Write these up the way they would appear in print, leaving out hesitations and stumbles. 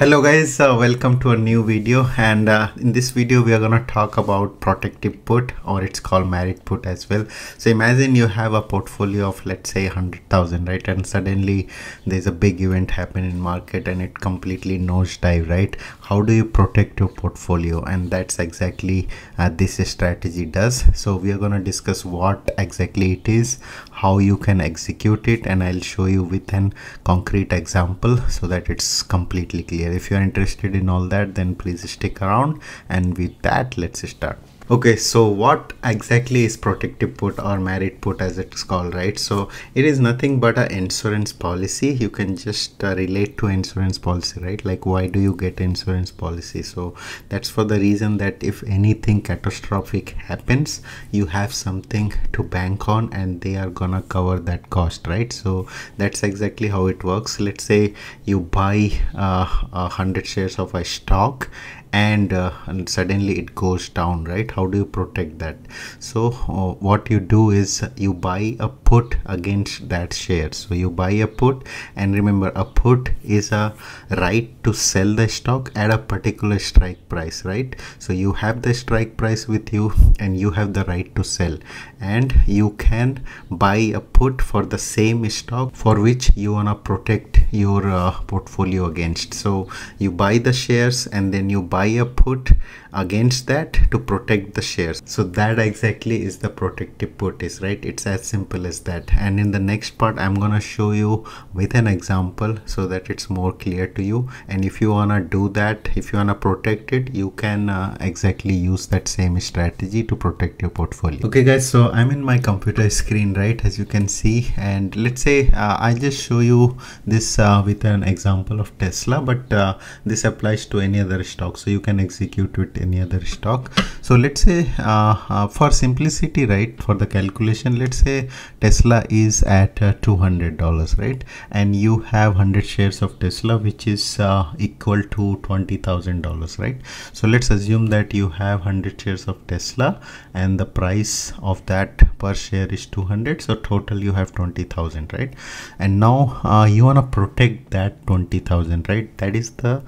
Hello guys, welcome to a new video, and in this video we are going to talk about protective put, or it's called merit put as well. So imagine you have a portfolio of, let's say, 100,000, right? And suddenly there's a big event happen in market and it completely nosedive, right? How do you protect your portfolio? And that's exactly this strategy does. So we are going to discuss what exactly it is, how you can execute it, and I'll show you with an concrete example so that it's completely clear. If you're interested in all that, then please stick around, and with that, let's start. Okay, so what exactly is protective put or merit put as it's called, right? So it is nothing but an insurance policy. You can just relate to insurance policy, right? Like, why do you get insurance policy? So that's for the reason that if anything catastrophic happens, you have something to bank on and they are gonna cover that cost, right? So that's exactly how it works. Let's say you buy 100 shares of a stock, and suddenly it goes down, right? How do you protect that? So what you do is you buy a put against that share. So you buy a put, and remember, a put is a right to sell the stock at a particular strike price, right? So you have the strike price with you and you have the right to sell, and you can buy a put for the same stock for which you want to protect your portfolio against. So you buy the shares and then you buy a put against that to protect the shares. So that exactly is the protective put is, right? It's as simple as that. And in the next part, I'm gonna show you with an example so that it's more clear to you. And if you wanna do that, if you wanna protect it, you can exactly use that same strategy to protect your portfolio. Okay guys, so I'm in my computer screen, right, as you can see, and let's say I'll just show you this with an example of Tesla, but this applies to any other stock, so you can execute with any other stock. So let's say for simplicity, right, for the calculation, let's say Tesla is at $200, right, and you have 100 shares of Tesla, which is equal to $20,000, right? So let's assume that you have 100 shares of Tesla and the price of that per share is 200, so total you have 20,000, right? And now you want to protect that 20,000, right? That is the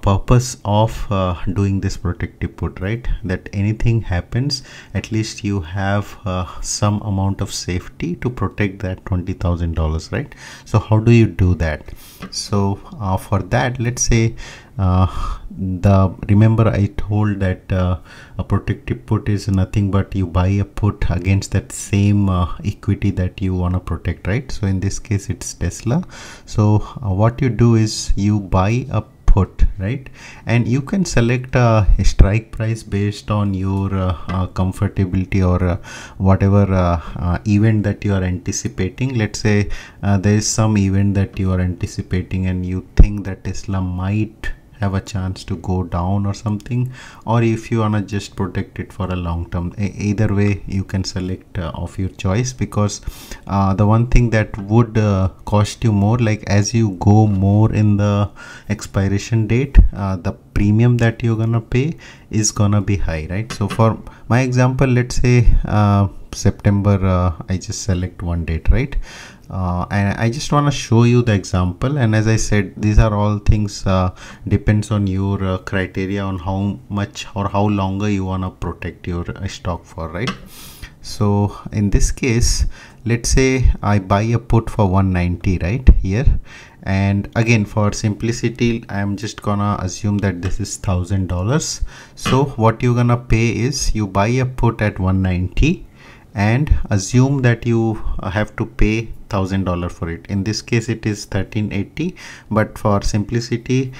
purpose of doing this protective put, right? That anything happens, at least you have some amount of safety to protect that $20,000, right? So how do you do that? So for that, let's say remember I told that a protective put is nothing but you buy a put against that same equity that you want to protect, right? So in this case it's Tesla. So what you do is you buy a put, right, and you can select a strike price based on your comfortability or whatever event that you are anticipating. Let's say there is some event that you are anticipating and you think that Tesla might have a chance to go down or something, or if you wanna just protect it for a long term, either way you can select of your choice, because the one thing that would cost you more, like as you go more in the expiration date, the premium that you're gonna pay is gonna be high, right? So for my example, let's say September, I just select one date, right? And I just want to show you the example, and as I said, these are all things depends on your criteria on how much or how longer you want to protect your stock for, right? So in this case, let's say I buy a put for 190, right, here, and again for simplicity I'm just gonna assume that this is $1,000. So what you're gonna pay is you buy a put at 190 and assume that you have to pay $1,000 for it. In this case it is 1380, but for simplicity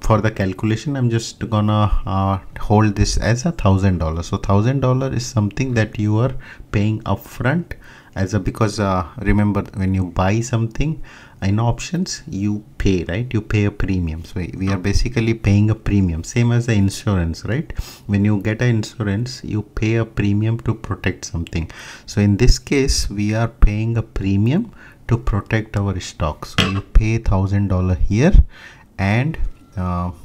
for the calculation I'm just gonna hold this as $1,000. So $1,000 is something that you are paying upfront as a, because remember, when you buy something in options you pay, right? You pay a premium. So we are basically paying a premium, same as the insurance, right? When you get an insurance, you pay a premium to protect something. So in this case we are paying a premium to protect our stock. So you pay $1,000 here, and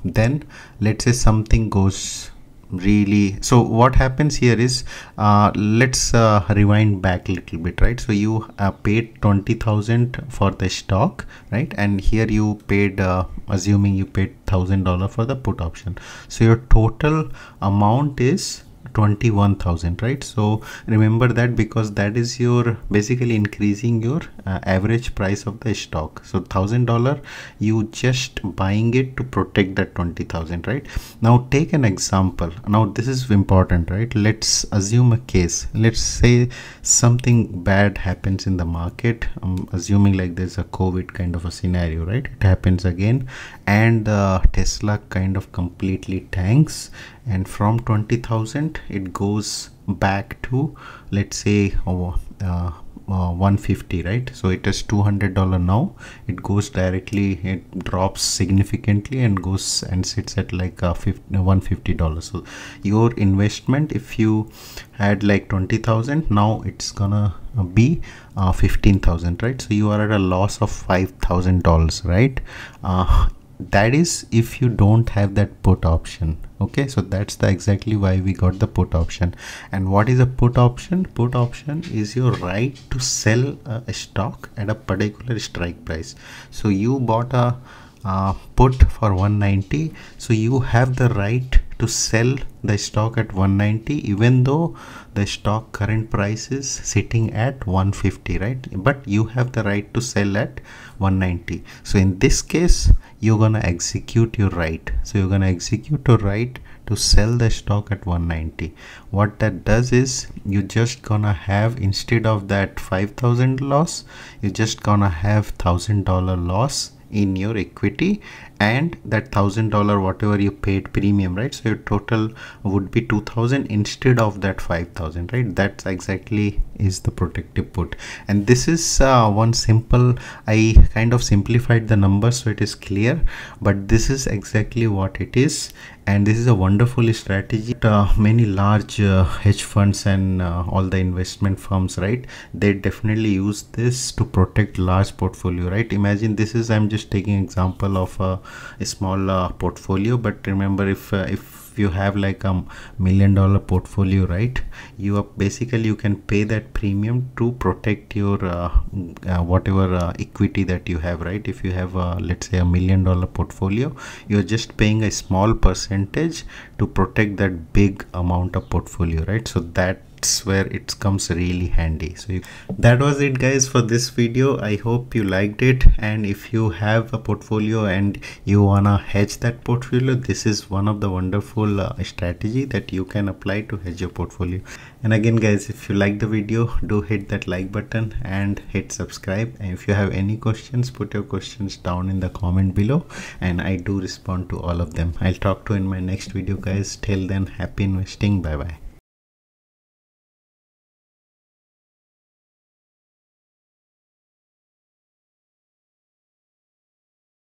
then let's say something goes really, so what happens here is, let's rewind back a little bit, right? So you paid 20,000 for the stock, right? And here you paid, assuming you paid $1,000 for the put option, so your total amount is 21,000, right? So remember that, because that is your basically increasing your average price of the stock. So $1,000, you just buying it to protect that 20,000, right? Now take an example. Now this is important, right? Let's assume a case. Let's say something bad happens in the market. Assuming like there's a COVID kind of a scenario, right? It happens again, and Tesla kind of completely tanks, and from 20,000 it goes back to, let's say, 150, right? So it is $200 now. It goes directly, it drops significantly and goes and sits at like $150. So your investment, if you had like 20,000, now it's gonna be 15,000, right? So you are at a loss of $5,000, right? That is if you don't have that put option. Okay, so that's the exactly why we got the put option. And what is a put option? Put option is your right to sell a stock at a particular strike price. So you bought a put for 190, so you have the right to sell the stock at 190 even though the stock current price is sitting at 150, right? But you have the right to sell at 190. So in this case, you're gonna execute your right. So you're gonna execute your right to sell the stock at 190. What that does is, you just gonna have, instead of that 5,000 loss, you just gonna have $1,000 loss in your equity, and that $1,000 whatever you paid premium, right? So your total would be 2,000 instead of that 5,000, right? That's exactly is the protective put. And this is one simple, I kind of simplified the numbers so it is clear, but this is exactly what it is. And this is a wonderful strategy. Many large hedge funds and all the investment firms, right, they definitely use this to protect large portfolio, right? Imagine this is, I'm just taking example of a small portfolio, but remember, if you have like $1 million portfolio, right, you are basically, you can pay that premium to protect your whatever equity that you have, right? If you have let's say $1 million portfolio, you're just paying a small percentage to protect that big amount of portfolio, right? So that's where it comes really handy. So that was it, guys, for this video. I hope you liked it, and if you have a portfolio and you wanna hedge that portfolio, this is one of the wonderful strategy that you can apply to hedge your portfolio. And again, guys, if you like the video, do hit that like button and hit subscribe. And if you have any questions, put your questions down in the comment below, and I do respond to all of them. I'll talk to you in my next video, guys. Till then, happy investing. Bye bye.